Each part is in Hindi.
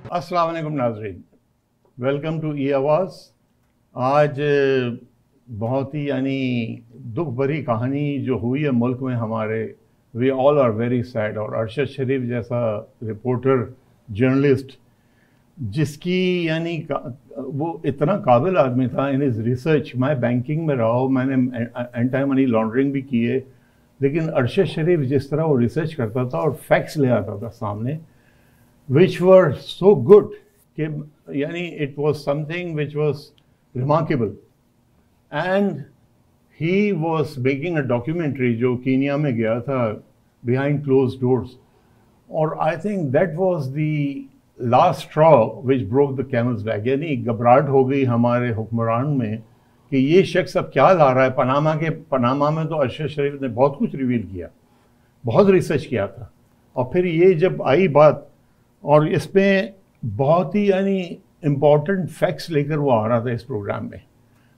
अस्सलाम वालेकुम नाज़रीन, वेलकम टू ई आवाज़। आज बहुत ही दुख भरी कहानी जो हुई है मुल्क में हमारे, we all are very sad. और अरशद शरीफ जैसा रिपोर्टर, जर्नलिस्ट, जिसकी वो इतना काबिल आदमी था इन इज़ रिसर्च। मैं बैंकिंग में रहा हूँ, मैंने एंटी मनी लॉन्ड्रिंग भी की है, लेकिन अरशद शरीफ जिस तरह वो रिसर्च करता था और फैक्ट्स ले आता था सामने which were so good कि it was something which was remarkable, and he was making a documentary जो कीनिया में गया था behind closed doors, और I think that was the last straw which broke the camel's back। यानी घबराहट हो गई हमारे हुक्मरान में कि ये शख्स अब क्या ला रहा है। पनामा में तो अरशद शरीफ ने बहुत कुछ रिवील किया, बहुत रिसर्च किया था, और फिर ये जब आई बात और इसमें बहुत ही इम्पॉर्टेंट फैक्ट्स लेकर वो आ रहा था इस प्रोग्राम में।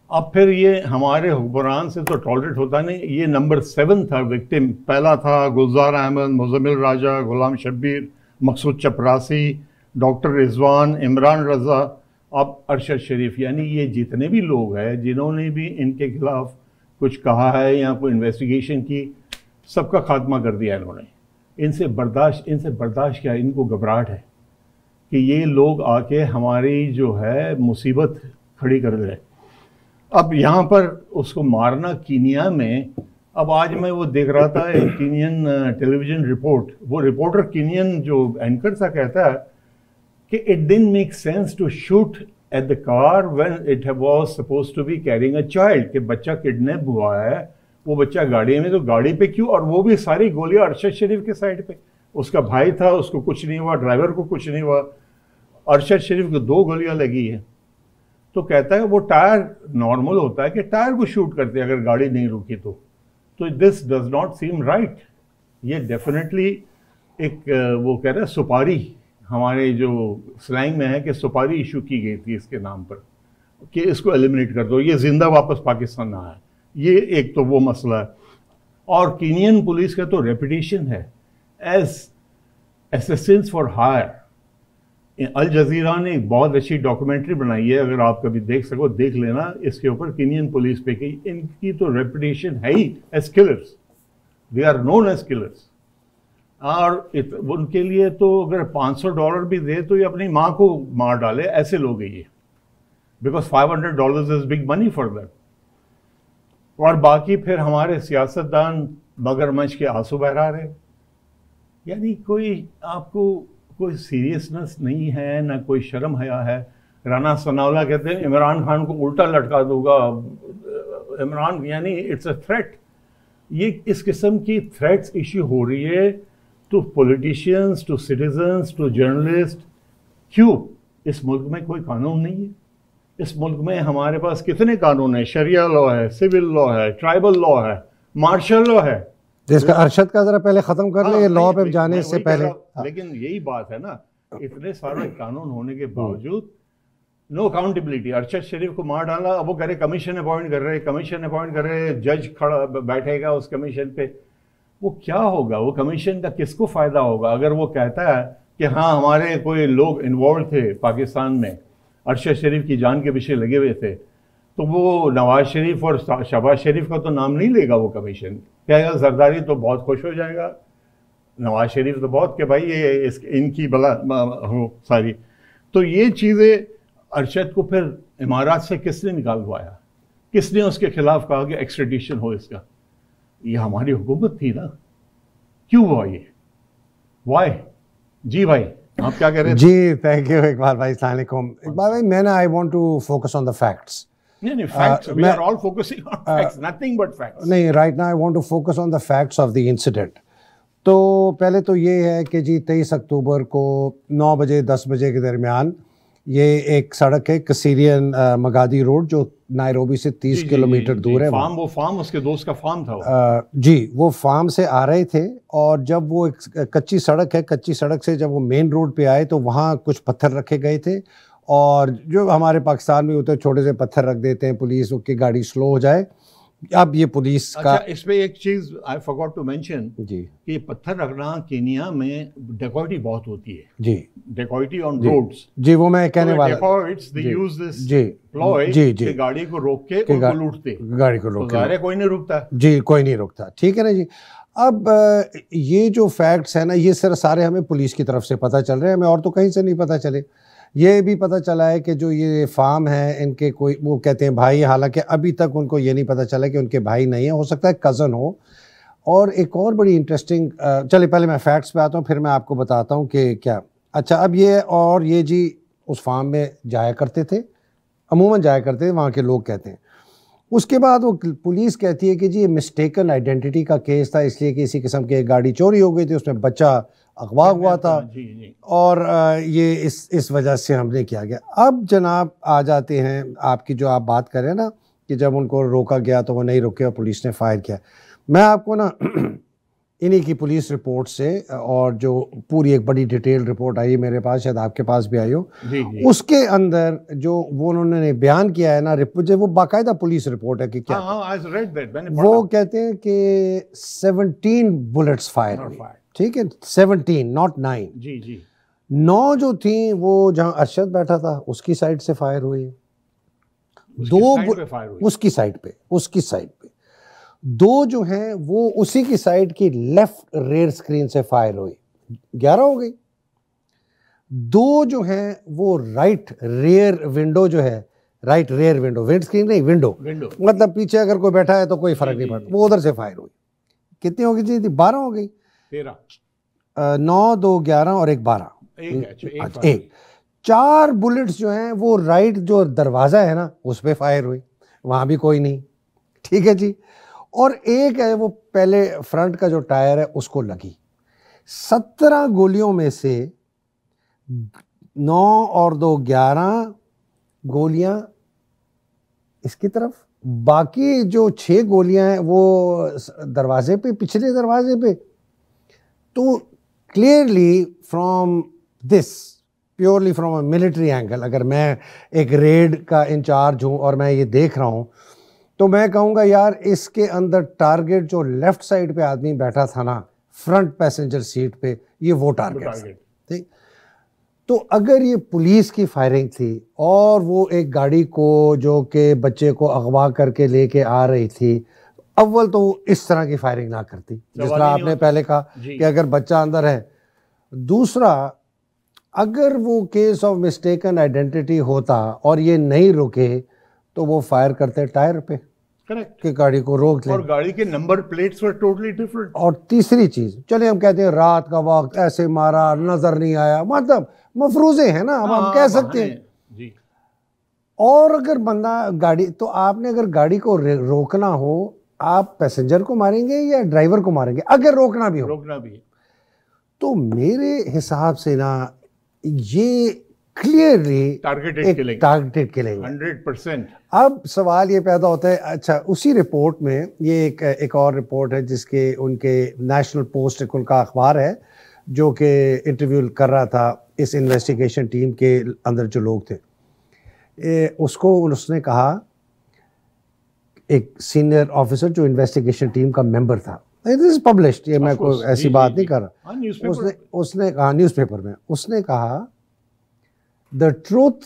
अब फिर ये हमारे हुक्मरान से तो टॉलरेट होता नहीं। ये नंबर 7 था विक्टिम। पहला था गुलजार अहमद, मुजम्मिल राजा, गुलाम शब्बीर, मकसूद चपरासी, डॉक्टर रिजवान, इमरान रज़ा, अब अरशद शरीफ। यानी ये जितने भी लोग हैं जिन्होंने भी इनके खिलाफ कुछ कहा है या कोई इन्वेस्टिगेशन की, सबका खात्मा कर दिया इन्होंने। इनसे बर्दाश्त क्या, इनको घबराहट है कि ये लोग आके हमारी जो है मुसीबत खड़ी कर दे। अब यहाँ पर उसको मारना कीनिया में। अब आज मैं वो देख रहा था एक कीनियन टेलीविजन रिपोर्ट, वो रिपोर्टर कीनियन जो एंकर था कहता है कि it didn't make sense to shoot at the car when it was supposed to be carrying a child, कि बच्चा किडनैप हुआ है, वो बच्चा गाड़ी में, तो गाड़ी पे क्यों? और वो भी सारी गोलियां अरशद शरीफ के साइड पे। उसका भाई था, उसको कुछ नहीं हुआ, ड्राइवर को कुछ नहीं हुआ, अरशद शरीफ को 2 गोलियां लगी है। तो कहता है वो टायर नॉर्मल होता है कि टायर को शूट करते अगर गाड़ी नहीं रुकी तो this does not seem right. ये डेफिनेटली एक वो कह रहे हैं सुपारी, हमारे जो स्लैंग में है कि सुपारी इशू की गई थी इसके नाम पर कि इसको एलिमिनेट कर दो, ये जिंदा वापस पाकिस्तान ना आए। ये एक तो वो मसला है। और कीनियन पुलिस का तो रेपुटेशन है एज असैसिन्स फॉर हायर। अल जजीरा ने एक बहुत अच्छी डॉक्यूमेंट्री बनाई है, अगर आप कभी देख सको देख लेना इसके ऊपर, कीनियन पुलिस पे, कि इनकी तो रेपुटेशन है ही as killers, they are known as killers. और उनके लिए तो अगर $500 भी दे तो ये अपनी माँ को मार डाले, ऐसे लोग हैं ये, because $500 is big money for that. और बाकी फिर हमारे सियासतदान मगरमच्छ के आंसू बहा रहे। यानी आपको कोई सीरियसनेस नहीं है, ना कोई शर्म हया है। राना सनाउल्लाह कहते हैं इमरान खान को उल्टा लटका दूंगा। इमरान यानी इट्स अ थ्रेट। ये इस किस्म की थ्रेट्स इश्यू हो रही है to politicians, to citizens, to journalist. क्यों? इस मुल्क में कोई कानून नहीं है। इस मुल्क में हमारे पास कितने कानून है? शरिया लॉ है, सिविल लॉ है, ट्राइबल लॉ है, मार्शल लॉ है। जिसका अरशद का जरा पहले खत्म कर ले, लॉ पे जाने से पहले। लेकिन यही बात है ना, इतने सारे कानून होने के बावजूद नो अकाउंटेबिलिटी। अरशद शरीफ को मार डाला, अब वो कह रहे कमीशन अपॉइंट कर रहे, जज खड़ा बैठेगा उस कमीशन पे। वो क्या होगा? वो कमीशन का किसको फायदा होगा? अगर वो कहता है कि हाँ हमारे कोई लोग इन्वॉल्व थे पाकिस्तान में, अरशद शरीफ की जान के पीछे लगे हुए थे, तो वो नवाज शरीफ और शहबाज शरीफ का तो नाम नहीं लेगा वो कमीशन। क्या जरदारी तो बहुत खुश हो जाएगा, नवाज शरीफ तो बहुत, कि भाई ये इनकी बला हो सारी। तो ये चीज़ें अरशद को फिर इमारात से किसने निकालवाया? किसने उसके खिलाफ कहा कि एक्सट्रेडिशन हो इसका? ये हमारी हुकूमत थी ना। क्यों हुआ ये? वाई? जी भाई आप क्या कह रहे थे? जी थैंक यू इकबाल भाई, अस्सलाम वालेकुम। इकबाल भाई मैं I want to focus on the facts. नहीं facts, we are all focusing on facts, nothing but facts. नहीं, right now I want to focus on the facts of the incident. तो पहले तो ये है कि जी 23 अक्टूबर को 9 बजे 10 बजे के दरमियान ये एक सड़क है कसीरियन मगादी रोड, जो नायरोबी से 30 किलोमीटर दूर है। वो फार्म उसके दोस्त का फार्म था जी, वो फार्म से आ रहे थे, और जब वो एक कच्ची सड़क है, कच्ची सड़क से जब वो मेन रोड पे आए तो वहाँ कुछ पत्थर रखे गए थे, और जो हमारे पाकिस्तान में होते हैं छोटे से पत्थर रख देते हैं पुलिस की गाड़ी स्लो हो जाए, अब ये पुलिस का। अच्छा, इस पे एक चीज आई फॉरगॉट टू मेंशन जी कि पत्थर रखना केनिया में डेकॉइटी बहुत होती है, जी डेकॉइटी ऑन जी रोड्स। जी, वो मैं कहने वाला। डेकॉइट्स दे जी यूज दिस जी प्लॉय जी जी कि गाड़ी को रोक के कि उनको लूटते, गाड़ी को तो रोक ज़ाहिर है के, कोई नहीं रुकता। जी कोई नहीं रोकता, ठीक है ना जी। अब ये जो फैक्ट्स है ना, ये सर सारे हमें पुलिस की तरफ से पता चल रहे हैं, हमें और तो कहीं से नहीं पता चले। ये भी पता चला है कि जो ये फार्म है इनके कोई, वो कहते हैं भाई, हालांकि अभी तक उनको ये नहीं पता चला कि उनके भाई नहीं है, हो सकता है कज़न हो। और एक और बड़ी इंटरेस्टिंग, चलिए पहले मैं फैक्ट्स पे आता हूँ, फिर मैं आपको बताता हूँ कि क्या। अच्छा, अब ये जी उस फार्म में जाया करते थे, अमूमन जाया करते थे, वहाँ के लोग कहते हैं। उसके बाद वो पुलिस कहती है कि जी ये मिस्टेकन आइडेंटिटी का केस था, इसलिए कि इसी किस्म की एक गाड़ी चोरी हो गई थी, उसमें बच्चा अगवा हुआ था, जी जी। और ये इस वजह से हमने किया गया। अब जनाब आ जाते हैं आपकी जो आप बात करें ना कि जब उनको रोका गया तो वो नहीं रुके और पुलिस ने फायर किया। मैं आपको ना इन्हीं की पुलिस रिपोर्ट से, और जो पूरी एक बड़ी डिटेल रिपोर्ट आई मेरे पास, शायद आपके पास भी आई हो, जी जी। उसके अंदर जो वो उन्होंने बयान किया है ना, जो वो बाकायदा पुलिस रिपोर्ट है कि क्या वो कहते हैं कि 17 बुलेट्स फायर हुई, ठीक है, 17 नॉट 9। जी जी। 9 जो थी वो जहां अरशद बैठा था उसकी साइड से फायर हुई, उसकी साइड पे 2 जो हैं वो उसी की साइड की लेफ्ट रेयर स्क्रीन से फायर हुई, 11 हो गई। 2 जो हैं वो राइट रेयर विंडो जो है, right rear window, wind screen नहीं, विंडो मतलब पीछे अगर कोई बैठा है तो कोई फर्क नहीं पड़ता, वो उधर से फायर हुई। कितनी हो गई जी? 12 हो गई। 9 2 11 और 1 12, एक 4 बुलेट्स जो हैं वो राइट जो दरवाजा है ना उस पे फायर हुई, वहां भी कोई नहीं, ठीक है जी। और एक है वो पहले फ्रंट का जो टायर है उसको लगी। 17 गोलियों में से 9 और 2 11 गोलियां इसकी तरफ, बाकी जो 6 गोलियां हैं वो दरवाजे पे, पिछले दरवाजे पे। तो clearly from this, purely from a military angle, अगर मैं एक रेड का इंचार्ज हूं और मैं ये देख रहा हूं तो मैं कहूँगा यार इसके अंदर टारगेट जो लेफ्ट साइड पे आदमी बैठा था ना, फ्रंट पैसेंजर सीट पे, ये वो टारगेट, ठीक। तो अगर ये पुलिस की फायरिंग थी और वो एक गाड़ी को जो कि बच्चे को अगवा करके लेके आ रही थी, अव्वल तो इस तरह की फायरिंग ना करती, जिस तरह आपने पहले कहा कि अगर बच्चा अंदर है। दूसरा, अगर वो केस ऑफ मिस्टेकन आइडेंटिटी होता और ये नहीं रुके तो वो फायर करते टायर पे, करेक्ट, कि गाड़ी को रोक ले, और गाड़ी के number plates were totally different. और तीसरी चीज, चले हम कहते हैं रात का वक्त ऐसे मारा, नजर नहीं आया, मतलब मफरूजे हैं ना, हम कह सकते हैं जी। और अगर बंदा गाड़ी, तो आपने अगर गाड़ी को रोकना हो, आप पैसेंजर को मारेंगे या ड्राइवर को मारेंगे? अगर रोकना भी हो, तो मेरे हिसाब से ना ये क्लियरली टारगेटेड किलिंग 100%। अब सवाल ये पैदा होता है, अच्छा उसी रिपोर्ट में ये एक और रिपोर्ट है जिसके उनके नेशनल पोस्ट, एक उनका अखबार है जो कि इंटरव्यू कर रहा था इस इन्वेस्टिगेशन टीम के अंदर जो लोग थे, उसने कहा, एक सीनियर ऑफिसर जो इन्वेस्टिगेशन टीम का मेंबर था, दिस इज पब्लिश्ड, ये मैं कोई ऐसी बात नहीं कर रहा, उसने कहा न्यूज़पेपर में, उसने कहा the truth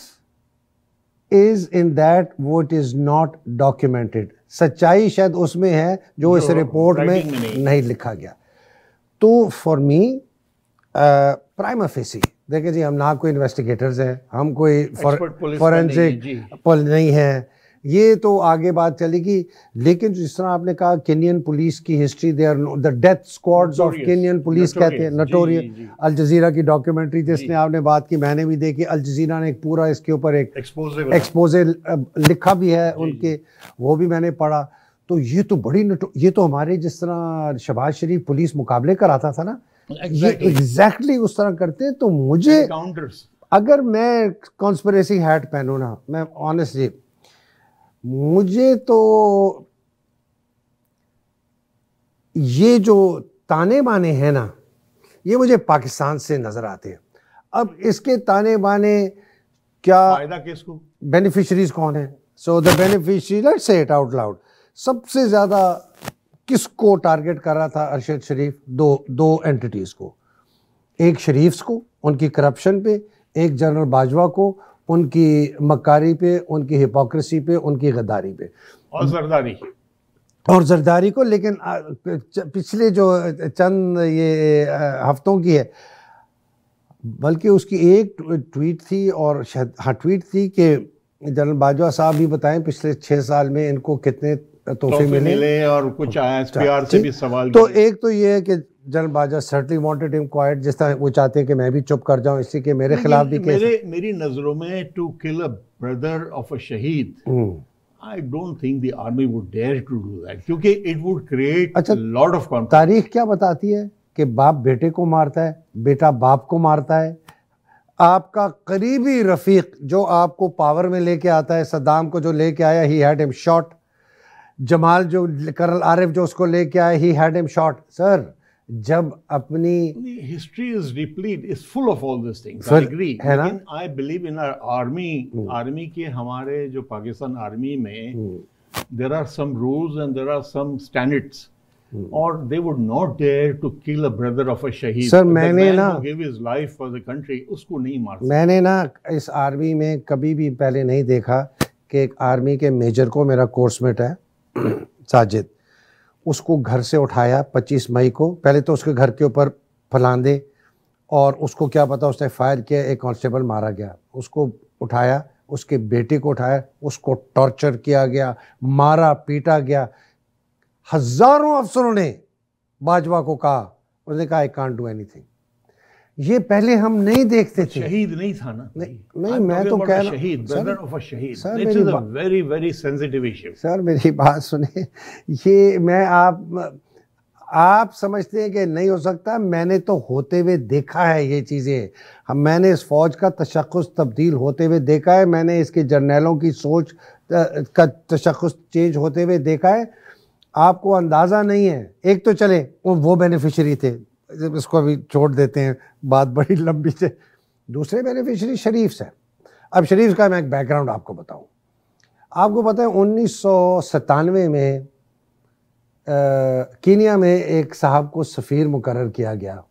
is in that what is not documented, सच्चाई शायद उसमें है जो इस रिपोर्ट में नहीं लिखा गया। तो फॉर मी प्राइमा फेसी, देखिए जी, हम ना कोई इन्वेस्टिगेटर्स हैं, हम कोई फॉरेंसिक नहीं है, ये तो आगे बात चलेगी। लेकिन जिस तरह आपने कहा केनियन पुलिस की history, they are the death squads of Kenyan police कहते हैं, नोटोरियस। अल जजीरा की डॉक्यूमेंट्री जिसने आपने बात की, मैंने भी देखी, अल जजीरा ने एक पूरा इसके ऊपर एक एक्सपोजे लिखा भी है उनके, वो भी मैंने पढ़ा। तो ये तो बड़ी ये तो हमारे जिस तरह शहबाज शरीफ पुलिस मुकाबले कराता था ना, ये एग्जैक्टली उस तरह करते। तो मुझे अगर मैं कॉन्स्पिरेसी हैट पहनूं ना, मैं ऑनेस्टली, मुझे तो ये जो ताने बाने हैं ना, ये मुझे पाकिस्तान से नजर आते हैं। अब इसके ताने बाने क्या, फायदा किसको, बेनिफिशियरीज कौन है? So the beneficiary, let's say it out loud, सबसे ज़्यादा किसको टारगेट कर रहा था अरशद शरीफ? दो एंटिटीज़ को, एक शरीफ्स को उनकी करप्शन पे, एक जनरल बाजवा को उनकी मक्कारी पे, उनकी हिपोक्रेसी पे, उनकी गद्दारी पे और जरदारी को। लेकिन पिछले जो चंद ये हफ्तों की है, बल्कि उसकी एक ट्वीट थी और शायद हाँ ट्वीट थी कि जनरल बाजवा साहब भी बताएं पिछले 6 साल में इनको कितने तोहफे मिले और कुछ एसपीआर से भी सवाल। तो एक तो ये है कि general Bajwa certainly wanted him quite, जिस तरह वो चाहते हैं कि मैं भी चुप कर जाऊं, इसी के मेरे खिलाफ भी मेरी नजरों में to kill a brother of a shaheed, I don't think the army would dare to do that, क्योंकि it would create a lot of conflict। तारीख क्या बताती है कि बाप बेटे को मारता है, बेटा बाप को मारता है। आपका करीबी रफीक जो आपको पावर में लेके आता है, सद्दाम को जो लेके आया, he had him shot। Jamal जो कर्नल आरिफ जो उसको लेके आया, he had him shot। Sir जब अपनी history is replete is full of all this things, I agree, लेकिन I believe in our army के, हमारे जो पाकिस्तान आर्मी में there are some rules and there are some standards, और they would not dare to kill a brother of a शहीद। सर मैंने ना give his life for the country, उसको नहीं मार सकते। मैंने ना इस आर्मी में कभी भी पहले नहीं देखा कि एक आर्मी के मेजर को, मेरा कोर्समेट है साजिद, उसको घर से उठाया 25 मई को, पहले तो उसके घर के ऊपर फलांदे, और उसको क्या पता उसने फायर किया, एक कांस्टेबल मारा गया। उसको उठाया, उसके बेटे को उठाया, उसको टॉर्चर किया गया, मारा पीटा गया। हजारों अफसरों ने बाजवा को कहा, उसने कहा आई कांट डू एनीथिंग। ये पहले हम नहीं देखते थे। शहीद नहीं था ना? नहीं मैं तो कह रहा हूं शहीद, ब्रदर ऑफ अ शहीद, it is a very very sensitive issue. Sir मेरी बात सुने, ये मैं आप समझते हैं कि नहीं हो सकता, मैंने तो होते हुए देखा है ये चीज़ें। मैंने इस फौज का तशख़्ख़ुस तब्दील होते हुए देखा है, मैंने इसके जर्नैलों की सोच का तशख़्ख़ुस चेंज होते हुए देखा है। आपको अंदाज़ा नहीं है। एक तो चले वो बेनिफिशरी थे, इसको अभी छोड़ देते हैं, बात बड़ी लंबी से। दूसरे बेनिफिशरी शरीफ्स हैं। अब शरीफ का मैं एक बैकग्राउंड आपको बताऊं। आपको पता है 1997 में कीनिया में एक साहब को सफ़ीर मुकर्रर किया गया,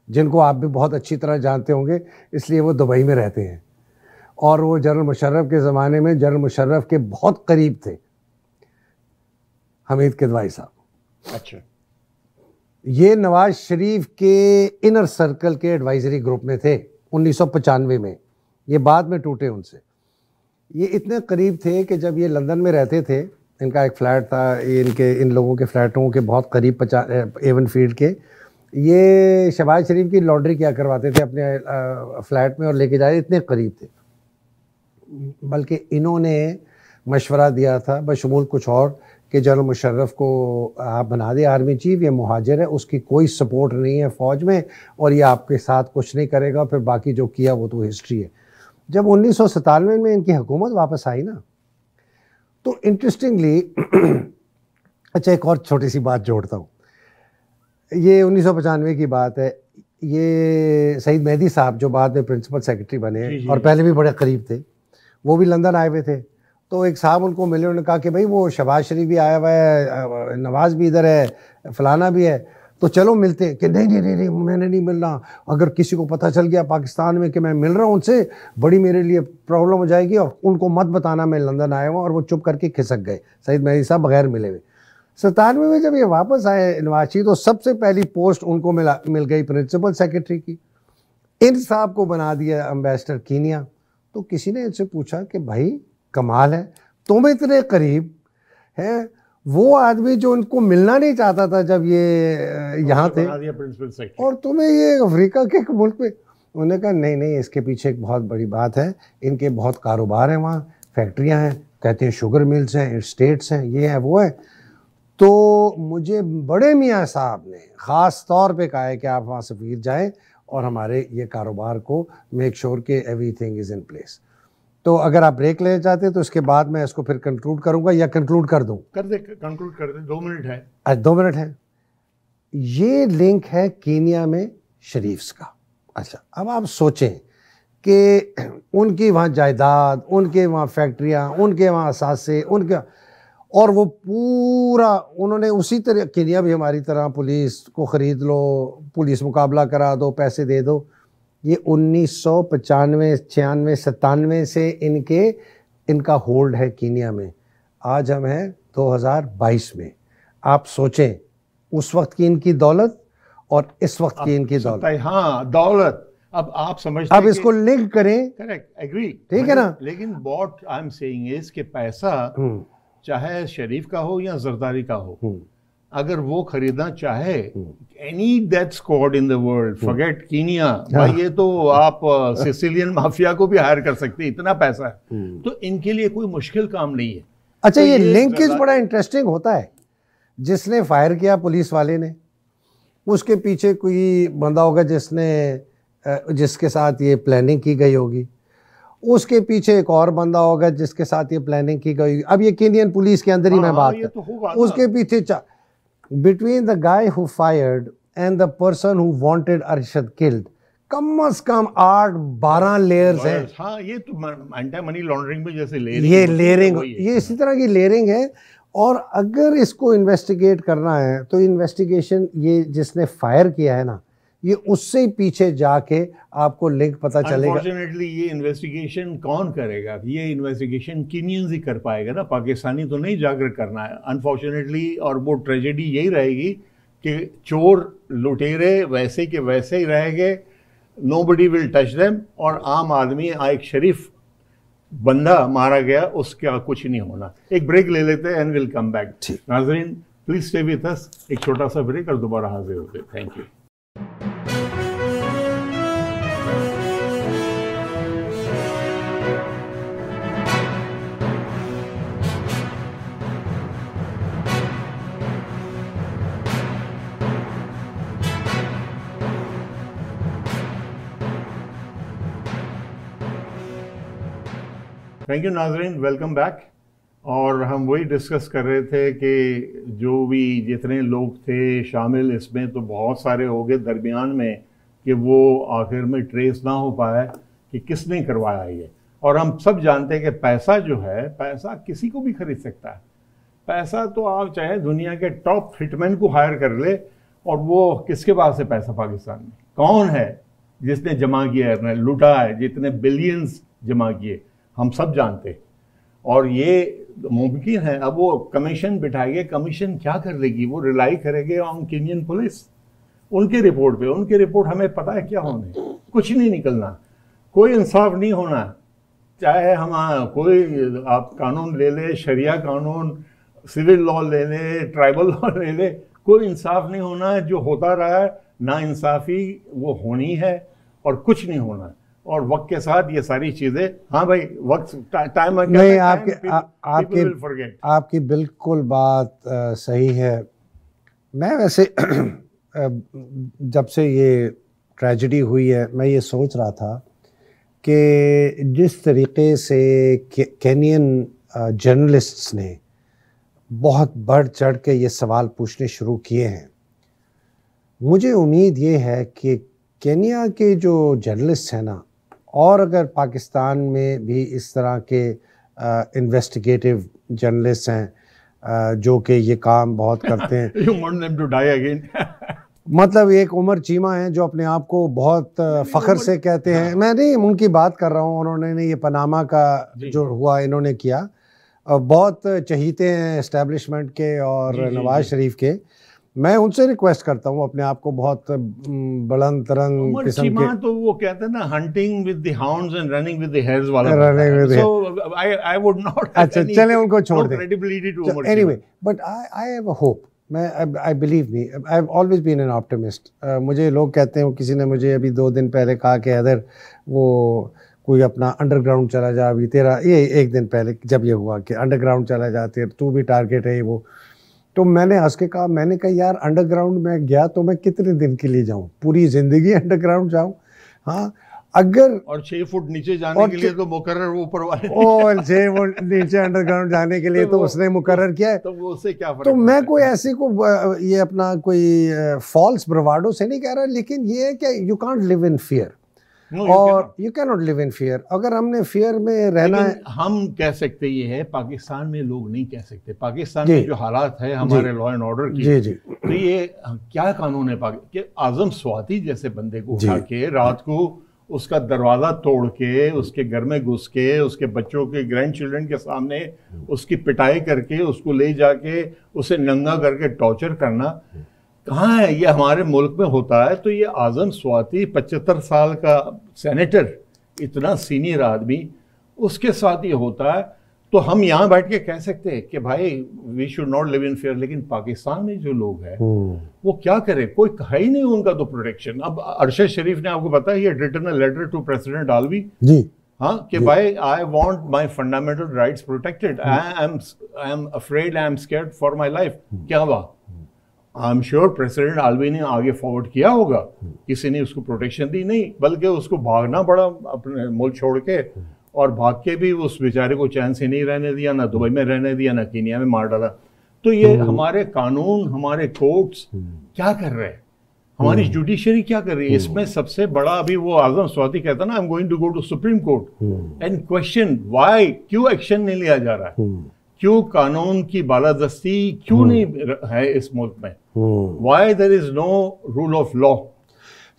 जिनको आप भी बहुत अच्छी तरह जानते होंगे, इसलिए वो दुबई में रहते हैं, और वो जनरल मुशर्रफ के ज़माने में जनरल मुशर्रफ के बहुत करीब थे, हमीद किदवाई साहब। अच्छा। ये नवाज शरीफ के इनर सर्कल के एडवाइजरी ग्रुप में थे 1995 में। ये बाद में टूटे उनसे। ये इतने करीब थे कि जब ये लंदन में रहते थे, इनका एक फ़्लैट था, इन लोगों के फ़्लैटों के बहुत करीब एवन फील्ड के, ये शहबाज शरीफ की लॉन्ड्री किया करवाते थे अपने फ्लैट में और लेके जाए, इतने करीब थे। बल्कि इन्होंने मशवरा दिया था बशमूल कुछ और कि जनरल मुशर्रफ को आप बना दें आर्मी चीफ, ये मुहाजिर है, उसकी कोई सपोर्ट नहीं है फ़ौज में, और ये आपके साथ कुछ नहीं करेगा, फिर बाकी जो किया वो तो हिस्ट्री है। जब 1997 में इनकी हुकूमत वापस आई ना, तो इंटरेस्टिंगली अच्छा एक और छोटी सी बात जोड़ता हूँ। ये 1995 की बात है। ये सईद मेहदी साहब जो बाद में प्रिंसिपल सेक्रेटरी बने और पहले भी बड़े करीब थे, वो भी लंदन आए हुए थे। तो एक साहब उनको मिले, उन्होंने कहा कि भाई वो शहबाज शरीफ भी आया हुआ है, नवाज़ भी इधर है, फलाना भी है, तो चलो मिलते हैं। कि नहीं नहीं नहीं नहीं मैंने नहीं मिलना, अगर किसी को पता चल गया पाकिस्तान में कि मैं मिल रहा हूँ उनसे, बड़ी मेरे लिए प्रॉब्लम हो जाएगी, और उनको मत बताना मैं लंदन आया हूँ। और वो चुप करके खिसक गए, सईद मेहदी साहब बगैर मिले हुए। 97 में जब ये वापस आए नवाज शरीफ, तो सबसे पहली पोस्ट उनको मिल गई प्रिंसिपल सेक्रेटरी की। इन साहब को बना दिया एम्बेसडर कीनिया। तो किसी ने इनसे पूछा कि भाई कमाल है, तुम इतने करीब हैं, वो आदमी जो उनको मिलना नहीं चाहता था जब ये यहाँ थे, और तुम्हें ये अफ्रीका के एक मुल्क में। उन्होंने कहा नहीं नहीं, इसके पीछे एक बहुत बड़ी बात है, इनके बहुत कारोबार हैं, वहाँ फैक्ट्रियाँ हैं, कहते हैं शुगर मिल्स हैं, स्टेट्स हैं, ये है वो है। तो मुझे बड़े मियाँ साहब ने ख़ास तौर पे कहा है कि आप वहाँ सफ़ीर जाएँ और हमारे ये कारोबार को मेक श्योर कि एवरीथिंग इज़ इन प्लेस। तो अगर आप ब्रेक लेना चाहते हैं तो इसके बाद मैं इसको फिर कंक्लूड करूंगा, या कंक्लूड कर दूं? कंक्लूड कर दे, 2 मिनट है। अच्छा 2 मिनट है। ये लिंक है कीनिया में शरीफ्स का। अच्छा अब आप सोचें कि उनकी वहाँ जायदाद, उनके वहाँ फैक्ट्रियाँ, उनके वहाँ असासे, उनके, और वो पूरा उन्होंने उसी तरह, केनिया भी हमारी तरह पुलिस को ख़रीद लो, पुलिस मुकाबला करा दो, पैसे दे दो। ये 1995, 96, 97 से इनका होल्ड है केनिया में। आज हम हैं 2022 में। आप सोचें उस वक्त की इनकी दौलत और इस वक्त की इनकी दौलत। हाँ, दौलत। अब आप समझते अब इसको लिंक करें। करेक्ट, एग्री, ठीक है ना। लेकिन what I am saying is कि पैसा चाहे शरीफ का हो या जरदारी का हो, अगर वो खरीदना चाहे, any death squad in the world, forget Kenya, भाई ये तो आप सिसिलियन माफिया को भी हायर कर सकते, इतना पैसा है। तो इनके लिए कोई मुश्किल काम नहीं है। अच्छा, तो ये लिंकेज बड़ा इंटरेस्टिंग होता है। जिसने फायर किया पुलिस वाले ने, उसके पीछे कोई बंदा होगा जिसके साथ ये प्लानिंग की गई होगी, उसके पीछे एक और बंदा होगा जिसके साथ ये प्लानिंग की गई। अब ये केनियन पुलिस के अंदर ही मैं बात कर, उसके पीछे between the guy who fired and the person who wanted Arshad killed, कम से कम 8-12 लेयर्स हैं। हाँ, ये तो एंटी मनी लॉन्ड्रिंग में जैसे लेयरिंग, ये इसी तरह की लेयरिंग है। और अगर इसको इन्वेस्टिगेट करना है तो इन्वेस्टिगेशन ये जिसने फायर किया है ना, ये उससे पीछे जाके आपको लिंक पता चलेगा। अनफॉर्चुनेटली ये इन्वेस्टिगेशन कौन करेगा? ये इन्वेस्टिगेशन कीनियंस ही कर पाएगा ना, पाकिस्तानी तो नहीं जाकर करना है अनफॉर्चुनेटली। और वो ट्रेजेडी यही रहेगी कि चोर लुटेरे वैसे के वैसे ही रहेंगे, नोबडी विल टच देम, और आम आदमी, एक शरीफ बंदा मारा गया, उसका कुछ नहीं होना। एक ब्रेक ले लेते हैं एंड विल कम बैक। नाज़रीन प्लीज स्टे विद अस, एक छोटा सा ब्रेक और दोबारा हाजिर होते हैं। Thank you. थैंक यू नाजरीन, वेलकम बैक। और हम वही डिस्कस कर रहे थे कि जो भी जितने लोग थे शामिल इसमें, तो बहुत सारे हो गए दरमियान में कि वो आखिर में ट्रेस ना हो पाया कि किसने करवाया ये। और हम सब जानते हैं कि पैसा जो है, पैसा किसी को भी खरीद सकता है। पैसा तो आप चाहे दुनिया के टॉप हिटमैन को हायर कर ले, और वो किसके पास है पैसा पाकिस्तान में? कौन है जिसने जमा किया है, लुटा है, जितने बिलियंस जमा किए, हम सब जानते हैं। और ये मुमकिन है। अब वो कमीशन बिठाएंगे, कमीशन क्या कर लेगी? वो रिलाई करेंगे ऑन केनियन पुलिस, उनके रिपोर्ट पे। उनकी रिपोर्ट हमें पता है क्या होने, कुछ नहीं निकलना, कोई इंसाफ नहीं होना। चाहे हम कोई आप कानून ले ले, शरिया कानून, सिविल लॉ ले ले, ट्राइबल लॉ ले ले, कोई इंसाफ नहीं होना। जो होता रहा है ना इंसाफी वो होनी है, और कुछ नहीं होना। और वक्त के साथ ये सारी चीजें, हाँ भाई, वक्त टाइम नहीं, आपकी बिल्कुल बात सही है। मैं वैसे जब से ये ट्रेजेडी हुई है, मैं ये सोच रहा था कि जिस तरीके से केनियन जर्नलिस्ट्स ने बहुत बढ़ चढ़ के ये सवाल पूछने शुरू किए हैं, मुझे उम्मीद ये है कि केनिया के जो जर्नलिस्ट हैं ना, और अगर पाकिस्तान में भी इस तरह के इन्वेस्टिगेटिव जर्नलिस्ट हैं जो कि ये काम बहुत करते हैं You want them to die again? मतलब एक उमर चीमा है जो अपने आप को बहुत फ़ख्र से कहते हैं। मैं नहीं उनकी बात कर रहा हूँ, उन्होंने ये पनामा का जो हुआ इन्होंने किया, बहुत चहीते हैं एस्टेब्लिशमेंट के और नवाज शरीफ के। मैं उनसे रिक्वेस्ट करता हूँ अपने आप को बहुत बुलंद तरंग किस्म के, तो वो कहते हैं ना, hunting with the hounds and running with the hares वाला। So I would not. अच्छा चलें, उनको छोड़ दें। Credibility to Umar. Anyway, but I have a hope. I believe me, I have always been an optimist. मुझे लोग कहते हैं, किसी ने मुझे अभी 2 दिन पहले कहा कि हैदर वो कोई अपना अंडरग्राउंड चला जा, अभी तेरा ये 1 दिन पहले जब ये हुआ कि अंडरग्राउंड चला जाते, तू भी टारगेट है वो। तो मैंने हंस के कहा, मैंने कहा यार अंडरग्राउंड में गया तो मैं कितने दिन के लिए जाऊं? पूरी ज़िंदगी अंडरग्राउंड जाऊं? हाँ, अगर और 6 फुट नीचे जाने के लिए तो मुकर्रर ऊपर वाले, और 6 फुट नीचे अंडरग्राउंड जाने के लिए तो उसने मुकर्रर किया है। तो वो उससे क्या फर्क? तो मैं कोई ऐसे को ये अपना कोई फॉल्स ब्रवाडो से नहीं कह रहा, लेकिन ये है कि you can't live in fear. No, you और cannot. You can not live in fear. अगर हमने फियर में रहना है, लेकिन हम कह सकते ये है, पाकिस्तान में लोग नहीं कह सकते। पाकिस्तान जी। में जो हालात है हमारे लॉ एंड ऑर्डर की, जी जी तो ये क्या कानून है कि आजम स्वाति जैसे बंदे को जी। उठा के रात को उसका दरवाजा तोड़ के उसके घर में घुस के उसके बच्चों के ग्रैंड चिल्ड्रन के सामने उसकी पिटाई करके उसको ले जाके उसे नंगा करके टॉर्चर करना कहाँ है? ये हमारे मुल्क में होता है। तो ये आजम स्वाति 75 साल का सेनेटर, इतना सीनियर आदमी, उसके साथ ये होता है। तो हम यहाँ बैठ के कह सकते हैं कि भाई we should not live in fear. लेकिन पाकिस्तान में जो लोग हैं वो क्या करें? कोई है ही नहीं उनका तो प्रोटेक्शन। अब अरशद शरीफ ने आपको पता है, ये written a letter to president Alvi, जी हाँ, कि भाई I want my fundamental rights protected, I am afraid, I am scared for my life. क्या हुआ? I am sure president Alvi ने आगे फॉरवर्ड किया होगा, किसी ने उसको प्रोटेक्शन दी नहीं, बल्कि उसको भागना पड़ा अपने मुल्क छोड़ के, और भाग के भी उस बेचारे को चैन से नहीं रहने दिया, ना दुबई में रहने दिया, ना कीनिया में मार डाला। तो ये हमारे कानून, हमारे कोर्ट्स क्या कर रहे हैं, हमारी जुडिशरी क्या कर रही है? इसमें सबसे बड़ा अभी वो आजम स्वाति कहता ना, I am going to go to supreme court and question why, क्यों एक्शन नहीं लिया जा रहा है, क्यों कानून की बालादस्ती क्यों नहीं है इस मुल्क में, why there is no rule of law,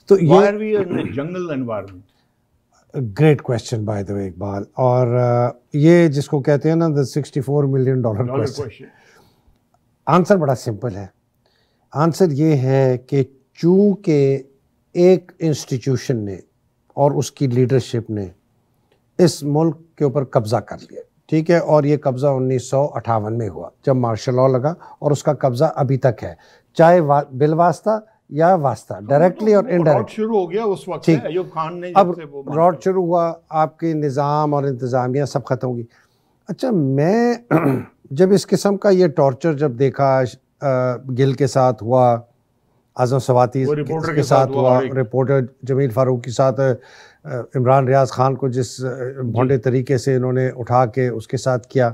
तो why are we in a jungle environment? Great question by the way Iqbal. और ये जिसको कहते हैं ना द $64 मिलियन क्वेश्चन, आंसर बड़ा सिंपल है। आंसर ये है कि चूंकि एक इंस्टीट्यूशन ने और उसकी लीडरशिप ने इस मुल्क के ऊपर कब्जा कर लिया, ठीक है, और ये कब्जा 1958 में हुआ जब मार्शल लॉ लगा, और उसका कब्जा अभी तक है, चाहे बिलवास्ता या वास्ता, डायरेक्टली और इनडायरेक्ट शुरू हो गया उस वक्त से, अयूब खान ने अब जब से वो रॉड शुरू हुआ, आपके निज़ाम और इंतज़ामिया सब ख़त्म होगी। अच्छा, मैं जब इस किस्म का ये टॉर्चर जब देखा, गिल के साथ हुआ, आज़म स्वाति के साथ हुआ, रिपोर्टर जमील फारूक के साथ, इमरान रियाज खान को जिस भोंडे तरीके से इन्होंने उठा के उसके साथ किया,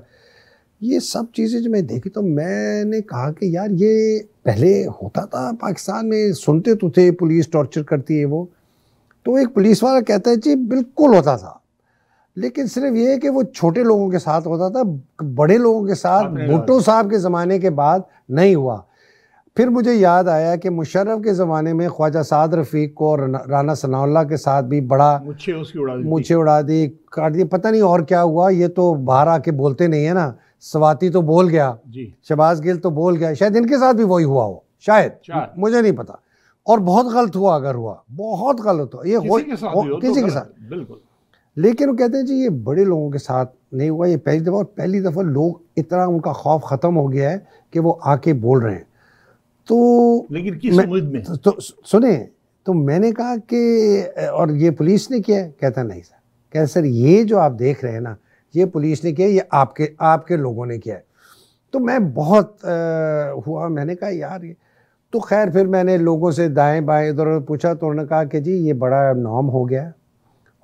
ये सब चीज़ें जो मैं देखी तो मैंने कहा कि यार ये पहले होता था पाकिस्तान में, सुनते तो थे पुलिस टॉर्चर करती है वो, तो एक पुलिस वाला कहता है जी बिल्कुल होता था, लेकिन सिर्फ ये है कि वो छोटे लोगों के साथ होता था, बड़े लोगों के साथ भुट्टो साहब के ज़माने के बाद नहीं हुआ। फिर मुझे याद आया कि मुशर्रफ के ज़माने में ख्वाजा साद रफ़ीक को और राना सनाउल्लाह के साथ भी बड़ा मुझे उड़ा दी, काट दी, पता नहीं और क्या हुआ, ये तो बाहर आके बोलते नहीं है ना, स्वाति तो बोल गया जी, शहबाज गिल तो बोल गया, शायद इनके साथ भी वही हुआ हो, शायद मुझे नहीं पता, और बहुत गलत हुआ, अगर हुआ बहुत गलत हुआ, ये किसी के साथ बिल्कुल। लेकिन वो कहते हैं जी ये बड़े लोगों के साथ नहीं हुआ, ये पहली दफ़ा, और पहली दफ़ा लोग इतना उनका खौफ ख़त्म हो गया है कि वो आके बोल रहे हैं। तो लेकिन किस उम्मीद में? तो सुने, तो मैंने कहा कि और ये पुलिस ने किया है? कहता नहीं सर, कहता सर ये जो आप देख रहे हैं ना, ये पुलिस ने किया, ये आपके लोगों ने किया है। तो मैं बहुत हुआ, मैंने कहा यार ये तो खैर, फिर मैंने लोगों से दाएं बाएं इधर उधर पूछा, तो उन्होंने कहा कि जी ये बड़ा नॉर्म हो गया,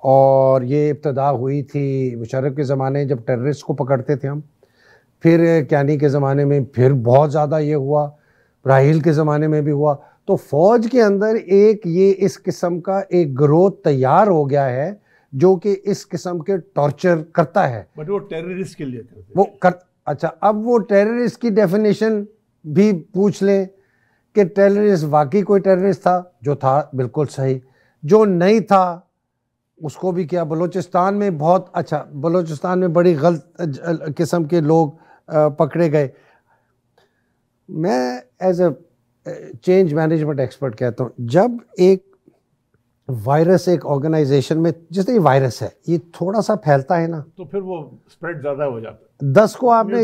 और ये इब्तदा हुई थी मुशर्रफ के ज़माने जब टेररिस्ट को पकड़ते थे हम, फिर क्यानी के ज़माने में फिर बहुत ज़्यादा ये हुआ, राहील के ज़माने में भी हुआ। तो फ़ौज के अंदर एक ये इस किस्म का एक ग्रोथ तैयार हो गया है जो कि इस किस्म के टॉर्चर करता है। बट वो टेररिस्ट के लिए करते वो कर, अच्छा, अब वो टेररिस्ट की डेफिनेशन भी पूछ लें कि टेररिस्ट वाकई कोई टेररिस्ट था, जो था बिल्कुल सही, जो नहीं था उसको भी किया। बलूचिस्तान में बहुत अच्छा, बलूचिस्तान में बड़ी गलत किस्म के लोग पकड़े गए। मैं as a change management expert कहता हूँ, जब एक वायरस एक ऑर्गेनाइजेशन में, जैसे ये वायरस है, ये थोड़ा सा फैलता है ना, तो फिर वो स्प्रेड ज्यादा हो जाता है। 10 को आपने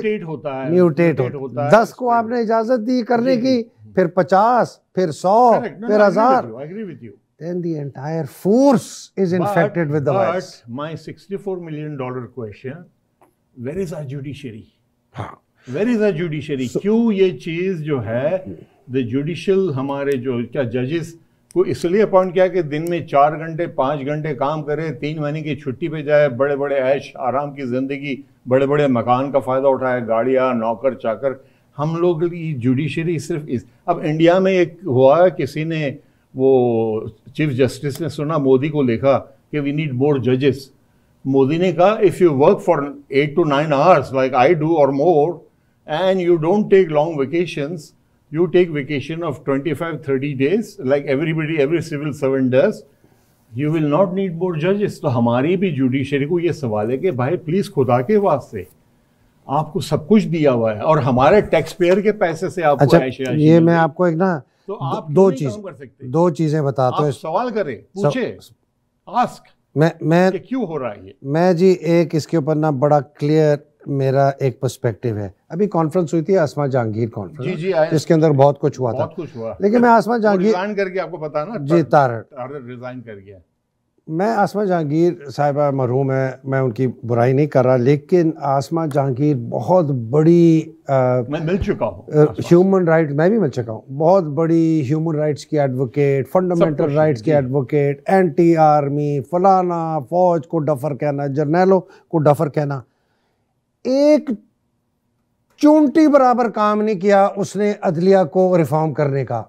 म्यूटेट होता है, 10 को आपने इजाजत दी करने की, फिर 50, फिर 100, फिर 1000, then the entire force is infected with the virus. But my $64 million question, where is our judiciary? Where is our judiciary? क्यों ये चीज़ जो है, the judicial, हमारे जो क्या जजेस को इसलिए अपॉइंट किया कि दिन में 4 घंटे 5 घंटे काम करे, 3 महीने की छुट्टी पे जाए, बड़े बड़े ऐश आराम की ज़िंदगी, बड़े बड़े मकान का फ़ायदा उठाए, गाड़ियाँ, नौकर चाकर। हम लोग की जुडिशरी सिर्फ इस, अब इंडिया में एक हुआ, किसी ने वो चीफ जस्टिस ने सुना, मोदी को लिखा कि वी नीड मोर जजेस। मोदी ने कहा if you work for 8 to 9 hours like I do और more and you don't take long vacations, you take vacation of 25-30 days like every civil servant does, you will not need more judges। तो हमारी भी जुडिशरी को ये सवाल है कि भाई प्लीज खुदा के वास्ते आपको सब कुछ दिया हुआ है और हमारे टैक्स पेयर के पैसे से आपको अच्छा, ये मैं आपको एक ना तो आप दो क्यों नहीं काम कर सकते? दो चीजें बताता हूँ। सवाल करें, पूछे, आस्क मैं क्यों हो रहा है ये। मैं जी एक इसके ऊपर ना बड़ा क्लियर मेरा एक पर्सपेक्टिव है। अभी कॉन्फ्रेंस हुई थी आसमा जहांगीर कॉन्फ्रेंस, जी जिसके अंदर बहुत कुछ हुआ था, लेकिन मैं आसमा जहांगीर रिजाइन करके आपको पता ना जी तारड़ रिजाइन कर गया। मैं आसमा जहांगीर साहिबा मरहूम है, मैं उनकी बुराई नहीं कर रहा, लेकिन आसमा जहांगीर बहुत बड़ी मैं मिल चुका हूँ ह्यूमन राइट, मैं भी मिल चुका हूँ, बहुत बड़ी ह्यूमन राइट्स की एडवोकेट, फंडामेंटल राइट्स की एडवोकेट, एंटी आर्मी, फलाना, फौज को डफर कहना, जर्नैलों को डफर कहना। एक चूंटी बराबर काम नहीं किया उसने अदलिया को रिफॉर्म करने का।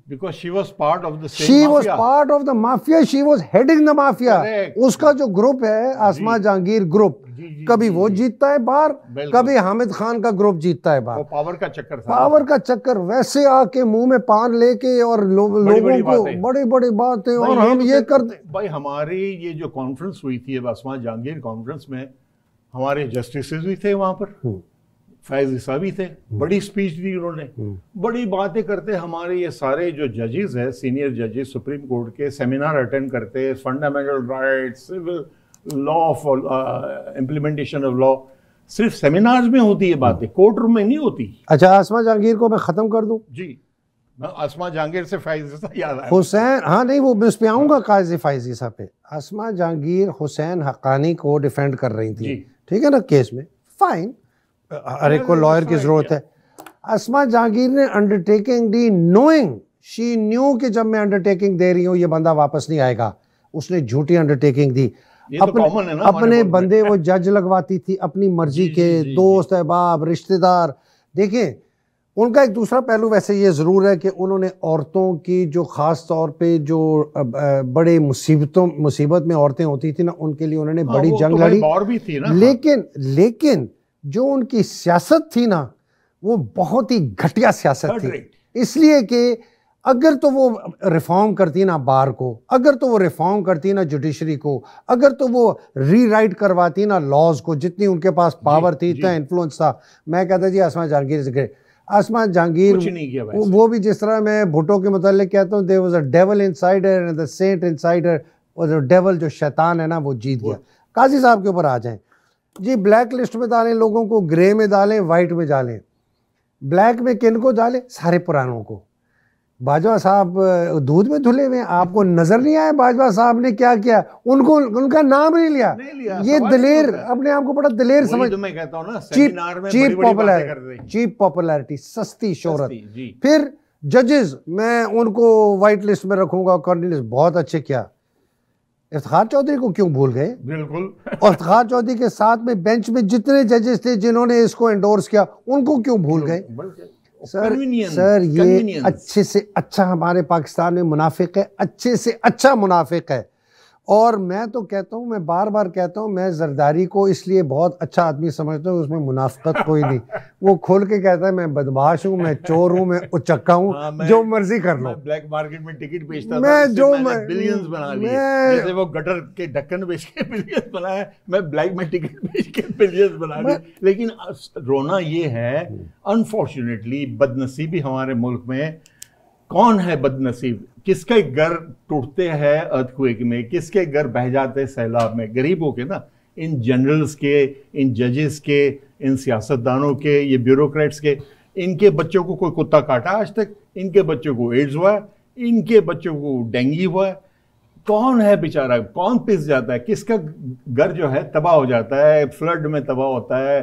Because she was part of the same she mafia. was part of the mafia, she was heading the mafia। Correct। उसका जो ग्रुप है आसमा जहांगीर ग्रुप, कभी वो जीतता है बाहर, कभी हामिद खान का ग्रुप जीतता है बाहर। वो पावर का चक्कर था, पावर का चक्कर, वैसे आके मुंह में पान लेके और लोगों को बड़ी बड़ी बातें और हम ये करते। भाई हमारी ये जो कॉन्फ्रेंस हुई थी आसमा जहांगीर कॉन्फ्रेंस में, हमारे जस्टिसेस भी थे वहां पर, फैज ईसा भी थे, बड़ी स्पीच दी उन्होंने, बड़ी बातें करते। हमारे ये सारे जो जजेस हैं, सीनियर जजेस सुप्रीम कोर्ट के, सेमिनार अटेंड करते, fundamental rights, civil law of implementation of law, सिर्फ सेमिनार्स में होती है बातें, कोर्ट रूम में नहीं होती। अच्छा, आसमा जहांगीर को मैं खत्म कर दूं जी। आसमा जहांगीर से फैज ईसा याद आया। हुसैन, हाँ नहीं वो मैं उस पे आऊंगा, काजी फैज ईसा पे। आसमा जहांगीर हुसैन हक्कानी को डिफेंड कर रही थी, ठीक है ना, केस में, फाइन, हर एक को लॉयर की जरूरत है। आसमा जहांगीर ने undertaking the knowing, she knew कि जब मैं अंडरटेकिंग दे रही हूँ ये बंदा वापस नहीं आएगा, उसने झूठी अंडरटेकिंग दी। अपने बंदे वो जज लगवाती थी अपनी मर्जी के, दोस्त अहबाब रिश्तेदार। देखें उनका एक दूसरा पहलू वैसे ये ज़रूर है कि उन्होंने औरतों की जो ख़ास तौर पे जो बड़े मुसीबत में औरतें होती थी ना, उनके लिए उन्होंने बड़ी जंग लड़ी, भी थी ना। लेकिन जो उनकी सियासत थी ना वो बहुत ही घटिया सियासत थी। इसलिए कि अगर तो वो रिफॉर्म करती ना बार को, अगर तो वो रिफॉर्म करती ना जुडिशरी को, अगर तो वो रीराइट करवाती ना लॉज को, जितनी उनके पास पावर थी, इतना इन्फ्लुएंस था, मैं कहता जी आसमा जहांगीर से। आसमा जहांगीर वो भी जिस तरह मैं भुट्टो के मुतालिक कहता हूँ, there was a devil insider and the saint insider, और जो डेविल जो शैतान है ना वो जीत गया। काजी साहब के ऊपर आ जाएं जी, ब्लैक लिस्ट में डालें लोगों को, ग्रे में डालें, वाइट में डालें। ब्लैक में किन को डालें? सारे पुरानों को। बाजवा साहब दूध में धुले हुए, आपको नजर नहीं आया बाजवा साहब ने क्या किया? उनको उनका नाम नहीं लिया। ये दलेर, अपने आप को बड़ा दलेर समझ, तो मैं कहता हूं ना, चीप पॉपुलैरिटी, सस्ती शोहरत। फिर जजेस, मैं उनको व्हाइट लिस्ट में रखूंगा, कॉर्निलिस बहुत अच्छे किया। इफ्तिखार चौधरी को क्यों भूल गए? बिल्कुल। और इफ्तिखार चौधरी के साथ में बेंच में जितने जजेस थे जिन्होंने इसको एंडोर्स किया, उनको क्यों भूल गए? सर ये अच्छे से अच्छा हमारे पाकिस्तान में मुनाफिक है, अच्छे से अच्छा मुनाफिक है। और मैं तो कहता हूँ, मैं बार बार कहता हूँ, मैं जरदारी को इसलिए बहुत अच्छा आदमी समझता हूँ, उसमें मुनाफिकत कोई नहीं। वो खोल के कहता है मैं बदमाश हूँ, मैं चोर हूँ, मैं उचक्का हूँ, जो मर्जी कर लो। ब्लैक मार्केट में टिकट बेचता मैं जो बिलियंस बना लिए, जैसे वो गटर के ढक्कन बेच के बिलियंस बनाया, मैं ब्लैक में टिकट बेच के बिलियंस बना लिए। लेकिन रोना ये है, अनफॉर्चुनेटली बदनसीबी हमारे मुल्क में, कौन है बदनसीब? किसके घर टूटते हैं अर्थक्वेक में, किसके घर बह जाते हैं सैलाब में? गरीबों के ना, इन जनरल्स के, इन जजेस के, इन सियासतदानों के, ये ब्यूरोक्रेट्स के। इनके बच्चों को कोई कुत्ता काटा आज तक? इनके बच्चों को एड्स हुआ है, इनके बच्चों को डेंगू हुआ है। कौन है बेचारा, कौन पिस जाता है? किसका घर जो है तबाह हो जाता है, फ्लड में तबाह होता है,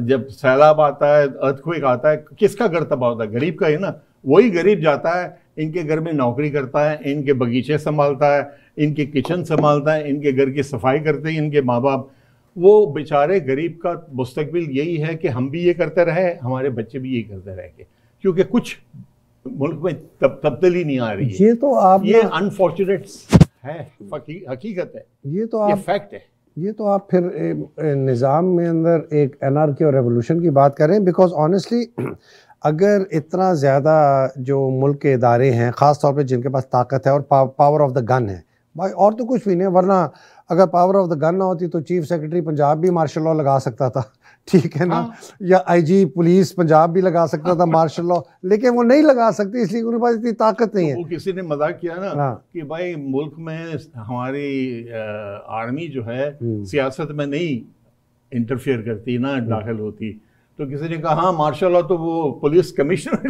जब सैलाब आता है, अर्थक्वेक आता है, किसका घर तबाह होता है? गरीब का ही ना। वही गरीब जाता है, इनके घर में नौकरी करता है, इनके बगीचे संभालता है, इनके किचन संभालता है, इनके घर की सफाई करते हैं इनके माँ बाप। वो बेचारे गरीब का मुस्तकबिल यही है कि हम भी ये करते रहे, हमारे बच्चे भी ये करते रहेंगे, क्योंकि कुछ मुल्क में तब्दीली नहीं आ रही है। ये तो आप ये अनफॉर्चुनेट है, हकीकत है, ये तो ये आप फैक्ट है। ये तो आप फिर निज़ाम में अंदर एक एनार्की और रेवोल्यूशन की बात कर रहे हैं, बिकॉज ऑनेस्टली अगर इतना ज़्यादा जो मुल्क के इदारे हैं, ख़ास तौर पे जिनके पास ताकत है और पावर ऑफ द गन है भाई, और तो कुछ भी नहीं, वरना अगर पावर ऑफ द गन ना होती तो चीफ सेक्रेटरी पंजाब भी मार्शल लॉ लगा सकता था, ठीक है ना, या आईजी पुलिस पंजाब भी लगा सकता था मार्शल लॉ, लेकिन वो नहीं लगा सकती, इसलिए उनके पास इतनी ताकत नहीं है। वो किसी ने मजाक किया ना कि भाई मुल्क में हमारी आर्मी जो है सियासत में नहीं इंटरफियर करती ना, दाखिल होती, तो किसी ने कहा हाँ मार्शल लॉ तो वो पुलिस कमिश्नर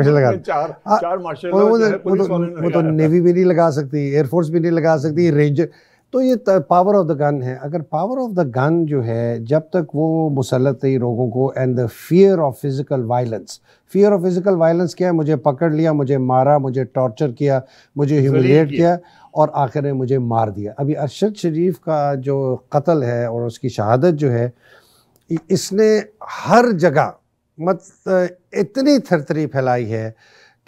लगा चार मार्शल लॉ वो तो नेवी भी नहीं लगा सकती, एयरफोर्स भी नहीं लगा सकती, रेंजर। तो ये पावर ऑफ द गन है। अगर पावर ऑफ द गन जो है जब तक वो मुसल्लत है लोगों को, and the fear of physical violence, fear of physical violence क्या है, मुझे पकड़ लिया, मुझे मारा, मुझे टॉर्चर किया, मुझे ह्यूमिलिएट किया और आखिर में मुझे मार दिया। अभी अरशद शरीफ का जो कत्ल है और उसकी शहादत जो है, इसने हर जगह इतनी थरथरी फैलाई है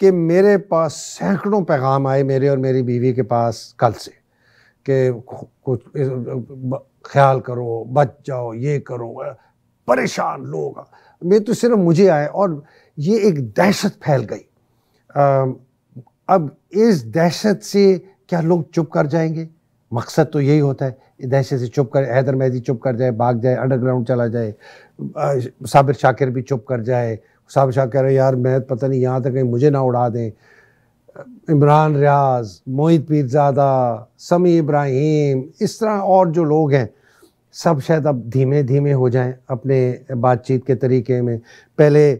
कि मेरे पास सैकड़ों पैगाम आए, मेरे और मेरी बीवी के पास कल से, कि कुछ ख्याल करो, बच जाओ, ये करो, परेशान लोग। मैं तो सिर्फ मुझे आए और ये एक दहशत फैल गई। अब इस दहशत से क्या लोग चुप कर जाएंगे? मकसद तो यही होता है, दहशत से चुप कर, हैदर मेहदी चुप कर जाए, भाग जाए, अंडरग्राउंड चला जाए, साबिर शाकिर भी चुप कर जाए, साबिर शाकिर यार मैं पता नहीं यहाँ तक कहीं मुझे ना उड़ा दें, इमरान रियाज, मोहित पीरज़ादा, समी इब्राहिम, इस तरह और जो लोग हैं सब शायद अब धीमे धीमे हो जाएं अपने बातचीत के तरीके में। पहले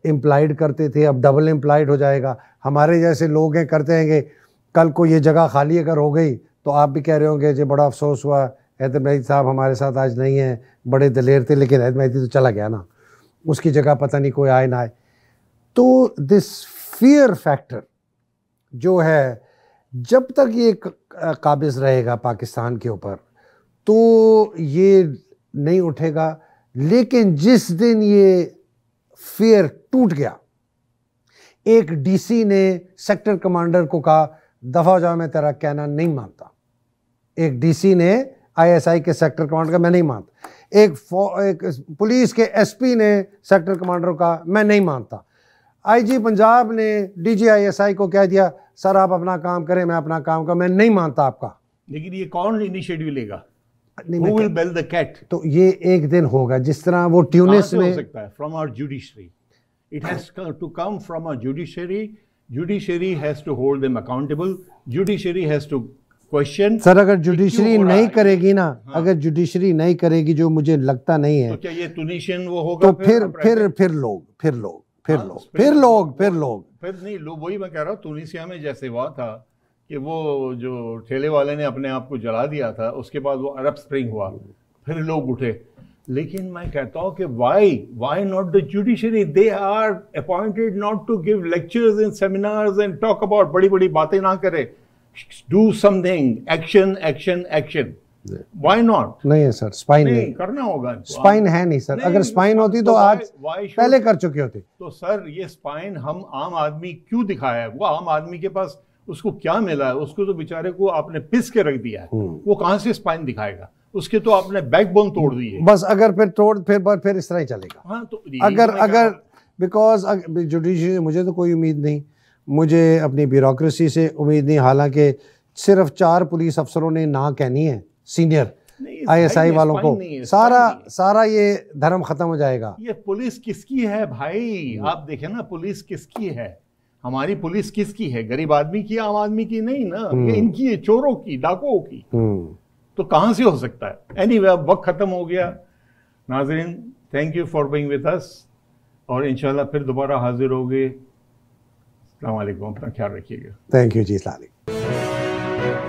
इम्प्लाइड करते थे, अब डबल इम्प्लाइड हो जाएगा। हमारे जैसे लोग हैं करते हैं कि कल को ये जगह खाली अगर हो गई तो आप भी कह रहे होंगे जी बड़ा अफसोस हुआ, हैदर मेहदी साहब हमारे साथ आज नहीं हैं, बड़े दलेर थे, लेकिन हैदर मेहदी तो चला गया ना, उसकी जगह पता नहीं कोई आए ना आए। तो दिस फियर फैक्टर जो है जब तक ये काबिज रहेगा पाकिस्तान के ऊपर तो ये नहीं उठेगा, लेकिन जिस दिन ये फियर टूट गया, एक डीसी ने सेक्टर कमांडर को कहा दफा हो जाओ, मैं तेरा कहना नहीं मानता। एक डीसी ने आईएसआई के सेक्टर कमांडर का मैं नहीं मानता। एक पुलिस के एसपी ने सेक्टर कमांडर को कहा मैं नहीं मानता। आईजी पंजाब ने डीजीआईएसआई को कह दिया सर आप अपना काम करें, मैं अपना काम करूं, मैं नहीं मानता आपका। लेकिन ये कौन इनिशिएटिव लेगा? Who will bell the cat? तो ये एक दिन होगा, जिस तरह वो ट्यूनिस में हो सकता है, from our judiciary. It has to come from our judiciary. Judiciary has to hold them accountable. Judiciary has to question. Sir अगर जुडिशरी नहीं करेगी ना, अगर जुडिशरी नहीं करेगी, जो मुझे लगता नहीं है, तो क्या ये तुनिशियन वो होगा? तो फिर लोग नहीं, लोग वही मैं कह रहा हूँ, तुनिसिया में जैसे हुआ था कि वो जो ठेले वाले ने अपने आप को जला दिया था, उसके बाद वो अरब स्प्रिंग हुआ, फिर लोग उठे। लेकिन मैं कहता हूँ कि why not the judiciary? They are appointed not to give lectures in seminars and talk about, बड़ी बड़ी बातें ना करे, do something, action action action. Why not? नहीं है सर, स्पाइन नहीं करना होगा। स्पाइन है नहीं सर, अगर स्पाइन होती तो आज पहले कर चुके होते। तो सर ये स्पाइन हम आम आदमी क्यों दिखाया है? वो आम आदमी के पास उसको क्या मिला है? उसको तो बेचारे को आपने पिस के रख दिया है, वो कहाँ से स्पाइन दिखाएगा? उसके तो आपने बैकबोन तोड़ दी है। बस अगर फिर इस तरह ही चलेगा। हाँ, तो अगर बिकॉज जुडिशरी, मुझे तो कोई उम्मीद नहीं, मुझे अपनी ब्यूरोक्रेसी से उम्मीद नहीं, हालांकि सिर्फ 4 पुलिस अफसरों ने ना कहनी है सीनियर आईएसआई वालों को, सारा ये धर्म खत्म हो जाएगा। ये पुलिस किसकी है भाई? आप देखें ना, पुलिस किसकी है? हमारी पुलिस किसकी है? गरीब आदमी की, आम आदमी की नहीं ना, ये इनकी है, चोरों की, डाकुओं की। तो कहां से हो सकता है? एनीवे, अब वक्त खत्म हो गया। नाज़रीन, thank you for being with us, और इंशाल्लाह फिर दोबारा हाजिर होंगे। अस्सलाम वालेकुम, अपना ख्याल रखिएगा। थैंक यू जी, अस्सलाम वालेकुम।